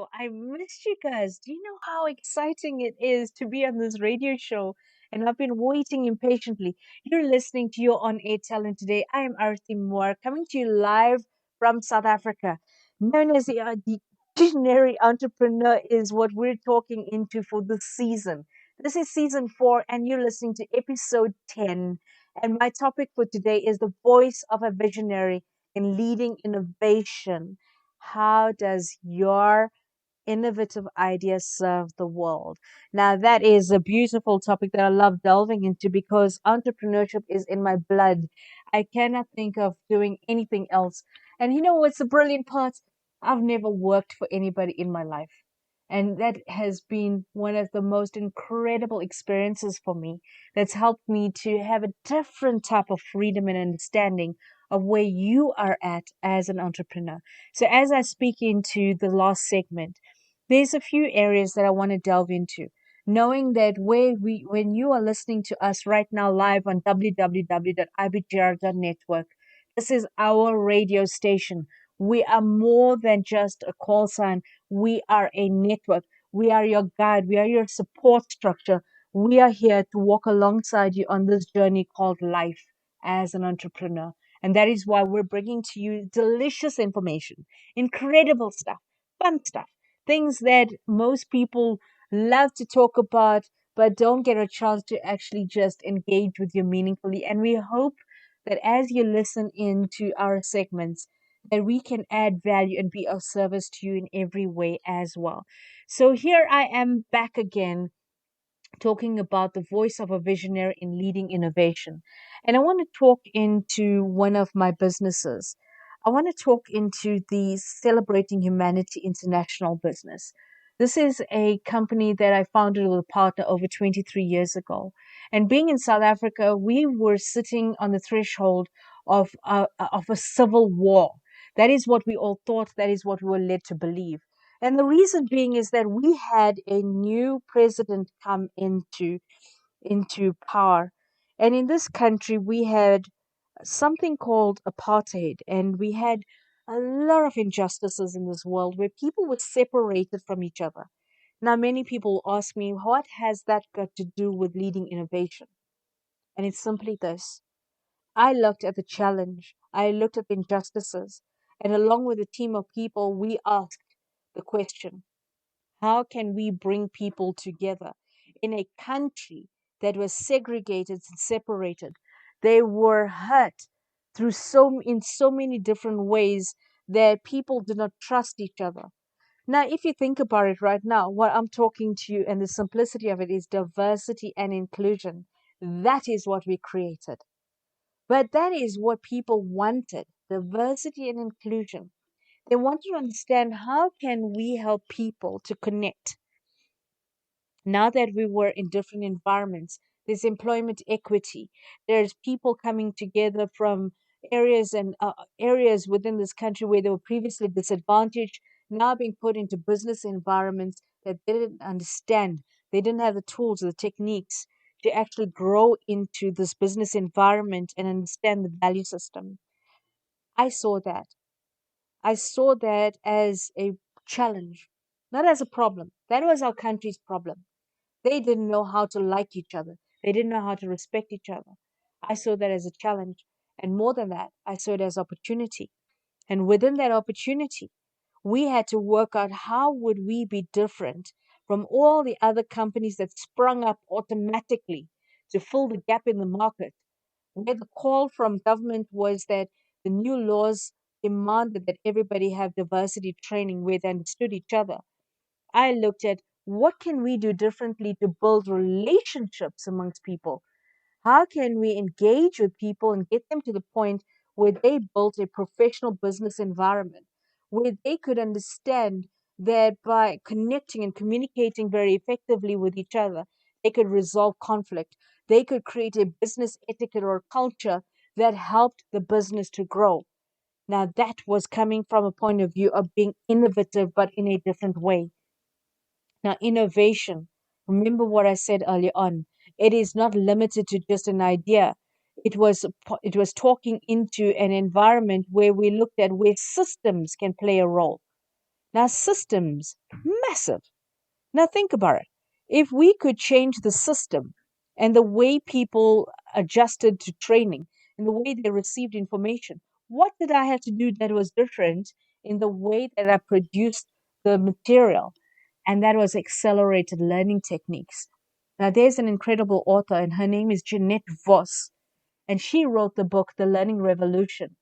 show. I missed you guys. Do you know how exciting it is to be on this radio show? And I've been waiting impatiently. You're listening to your on air talent today. I am Arthie Moore, coming to you live from South Africa. Known as the visionary entrepreneur is what we're talking into for this season. This is season 4, and you're listening to episode 10. And my topic for today is the voice of a visionary in leading innovation. How does your innovative idea serve the world? Now, that is a beautiful topic that I love delving into because entrepreneurship is in my blood. I cannot think of doing anything else. And you know what's the brilliant part? I've never worked for anybody in my life. And that has been one of the most incredible experiences for me. That's helped me to have a different type of freedom and understanding of where you are at as an entrepreneur. So, as I speak into the last segment, there's a few areas that I want to delve into. Knowing that when you are listening to us right now live on www.ibgr.network, this is our radio station. We are more than just a call sign. We are a network. We are your guide. We are your support structure. We are here to walk alongside you on this journey called life as an entrepreneur. And that is why we're bringing to you delicious information, incredible stuff, fun stuff, things that most people love to talk about, but don't get a chance to actually just engage with you meaningfully. And we hope that as you listen into our segments, that we can add value and be of service to you in every way as well. So here I am back again talking about the voice of a visionary in leading innovation. And I want to talk into one of my businesses. I want to talk into the Celebrating Humanity International business. This is a company that I founded with a partner over 23 years ago. And being in South Africa, we were sitting on the threshold of a civil war. That is what we all thought, that is what we were led to believe. And the reason being is that we had a new president come into power. And in this country, we had something called apartheid, and we had a lot of injustices in this world where people were separated from each other. Now, many people ask me, what has that got to do with leading innovation? And it's simply this. I looked at the challenge, I looked at the injustices, and along with a team of people, we asked the question, how can we bring people together in a country that was segregated and separated? They were hurt in so many different ways that people did not trust each other. Now, if you think about it right now, what I'm talking to you and the simplicity of it is diversity and inclusion. That is what we created. But that is what people wanted, diversity and inclusion. They wanted to understand how can we help people to connect. Now that we were in different environments, there's employment equity. There's people coming together from areas within this country where they were previously disadvantaged, now being put into business environments that they didn't understand. They didn't have the tools or the techniques to actually grow into this business environment and understand the value system. I saw that. I saw that as a challenge, not as a problem. That was our country's problem. They didn't know how to like each other. They didn't know how to respect each other. I saw that as a challenge. And more than that, I saw it as opportunity. And within that opportunity, we had to work out how would we be different from all the other companies that sprung up automatically to fill the gap in the market, where the call from government was that the new laws demanded that everybody have diversity training where they understood each other. I looked at what can we do differently to build relationships amongst people? How can we engage with people and get them to the point where they built a professional business environment where they could understand that by connecting and communicating very effectively with each other, they could resolve conflict. They could create a business etiquette or culture that helped the business to grow. Now, that was coming from a point of view of being innovative, but in a different way. Now, innovation, remember what I said earlier on, it is not limited to just an idea. It was talking into an environment where we looked at where systems can play a role. Now, systems, massive. Now, think about it. If we could change the system and the way people adjusted to training and the way they received information, what did I have to do that was different in the way that I produced the material? And that was accelerated learning techniques. Now, there's an incredible author, and her name is Jeanette Voss, and she wrote the book, The Learning Revolution.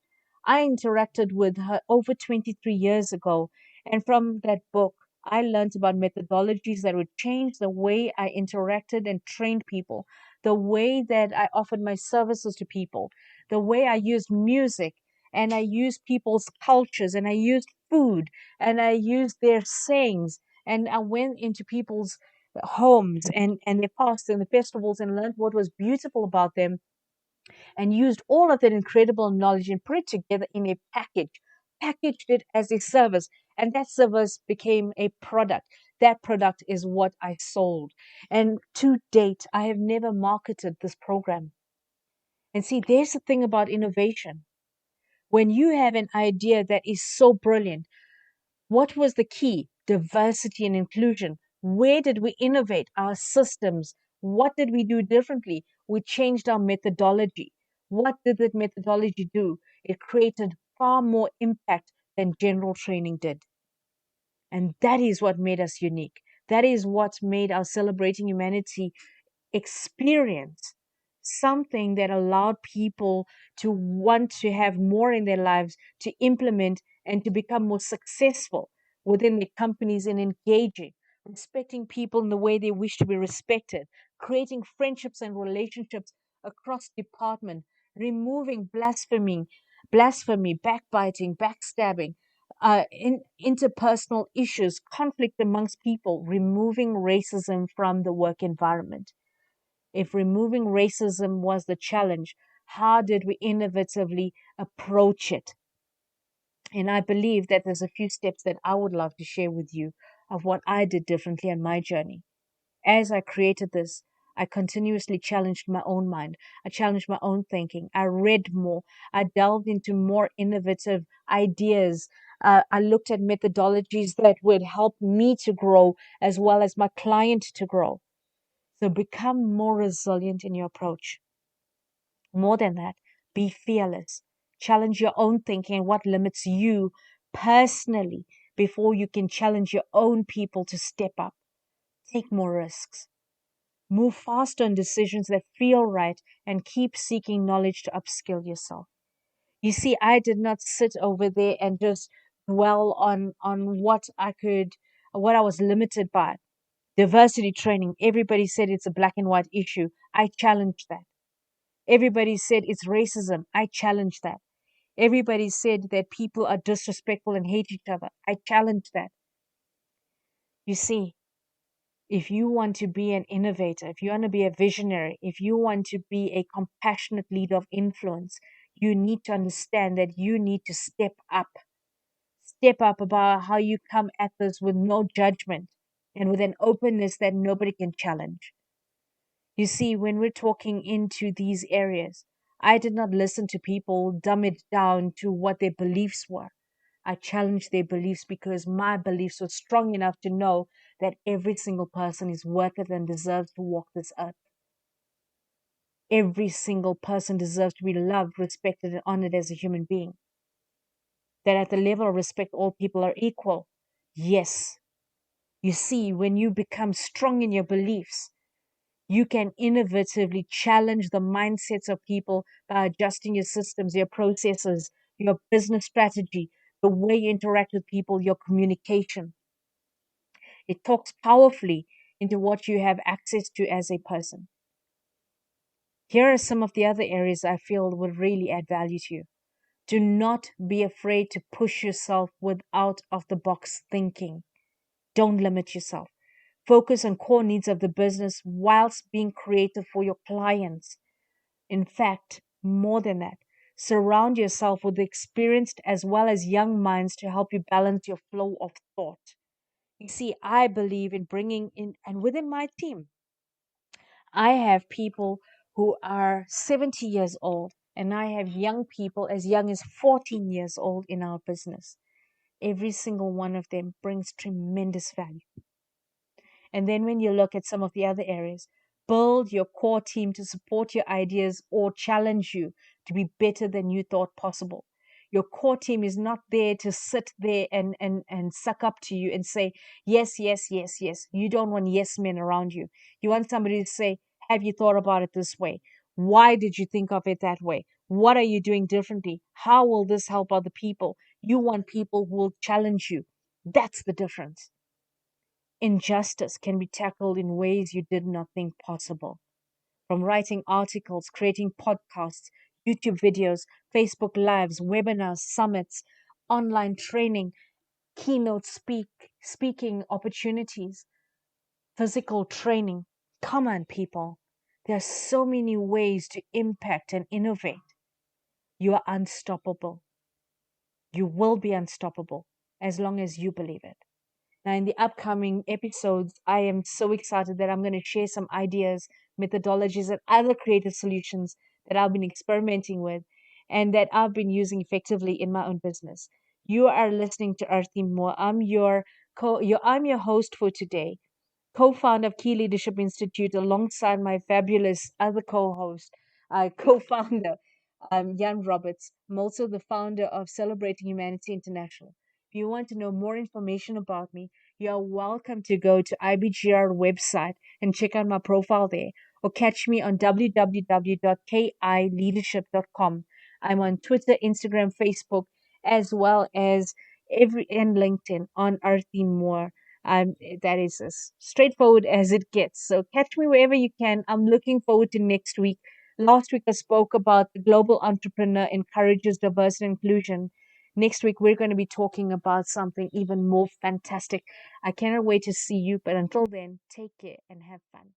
I interacted with her over 23 years ago, and from that book, I learned about methodologies that would change the way I interacted and trained people, the way that I offered my services to people, the way I used music, and I used people's cultures, and I used food, and I used their sayings, and I went into people's homes and their pasts and the festivals and learned what was beautiful about them and used all of that incredible knowledge and put it together in a package, packaged it as a service, and that service became a product. That product is what I sold. And to date, I have never marketed this program. And see, there's the thing about innovation. When you have an idea that is so brilliant, what was the key? Diversity and inclusion. Where did we innovate our systems? What did we do differently? We changed our methodology. What did that methodology do? It created far more impact than general training did. And that is what made us unique. That is what made our Celebrating Humanity experience something that allowed people to want to have more in their lives, to implement and to become more successful within their companies in engaging, respecting people in the way they wish to be respected, creating friendships and relationships across department, removing blasphemy, backbiting, backstabbing, interpersonal issues, conflict amongst people, removing racism from the work environment. If removing racism was the challenge, how did we innovatively approach it? And I believe that there's a few steps that I would love to share with you of what I did differently on my journey. As I created this, I continuously challenged my own mind. I challenged my own thinking. I read more. I delved into more innovative ideas. I looked at methodologies that would help me to grow as well as my client to grow. So become more resilient in your approach. More than that, be fearless. Challenge your own thinking and what limits you personally before you can challenge your own people to step up. Take more risks. Move faster on decisions that feel right and keep seeking knowledge to upskill yourself. You see, I did not sit over there and just dwell on what I was limited by. Diversity training, everybody said it's a black and white issue. I challenged that. Everybody said it's racism. I challenge that. Everybody said that people are disrespectful and hate each other. I challenge that. You see, if you want to be an innovator, if you want to be a visionary, if you want to be a compassionate leader of influence, you need to understand that you need to step up. Step up about how you come at this with no judgment and with an openness that nobody can challenge. You see, when we're talking into these areas, I did not listen to people dumb it down to what their beliefs were. I challenged their beliefs because my beliefs were strong enough to know that every single person is worth it and deserves to walk this earth. Every single person deserves to be loved, respected, and honored as a human being. That at the level of respect, all people are equal. Yes. You see, when you become strong in your beliefs, you can innovatively challenge the mindsets of people by adjusting your systems, your processes, your business strategy, the way you interact with people, your communication. It talks powerfully into what you have access to as a person. Here are some of the other areas I feel would really add value to you. Do not be afraid to push yourself with out of the box thinking. Don't limit yourself. Focus on core needs of the business whilst being creative for your clients. In fact, more than that, surround yourself with experienced as well as young minds to help you balance your flow of thought. You see, I believe in bringing in, and within my team, I have people who are 70 years old, and I have young people as young as 14 years old in our business. Every single one of them brings tremendous value. And then when you look at some of the other areas, build your core team to support your ideas or challenge you to be better than you thought possible. Your core team is not there to sit there and suck up to you and say, yes, yes, yes, yes. You don't want yes men around you. You want somebody to say, have you thought about it this way? Why did you think of it that way? What are you doing differently? How will this help other people? You want people who will challenge you. That's the difference. Injustice can be tackled in ways you did not think possible. From writing articles, creating podcasts, YouTube videos, Facebook Lives, webinars, summits, online training, keynote speaking opportunities, physical training. Come on, people. There are so many ways to impact and innovate. You are unstoppable. You will be unstoppable as long as you believe it. Now, in the upcoming episodes, I am so excited that I'm going to share some ideas, methodologies, and other creative solutions that I've been experimenting with and that I've been using effectively in my own business. You are listening to Arthie Moore. I'm your host for today, co-founder of Key Leadership Institute, alongside my fabulous other co-host, co-founder, Jan Roberts. I'm also the founder of Celebrating Humanity International. If you want to know more information about me, you are welcome to go to IBGR website and check out my profile there, or catch me on www.kileadership.com. I'm on Twitter, Instagram, Facebook, as well as and LinkedIn on Arthie Moore. That is as straightforward as it gets. So catch me wherever you can. I'm looking forward to next week. Last week I spoke about the global entrepreneur encourages diversity and inclusion. Next week we're going to be talking about something even more fantastic. I cannot wait to see you. But until then, take care and have fun.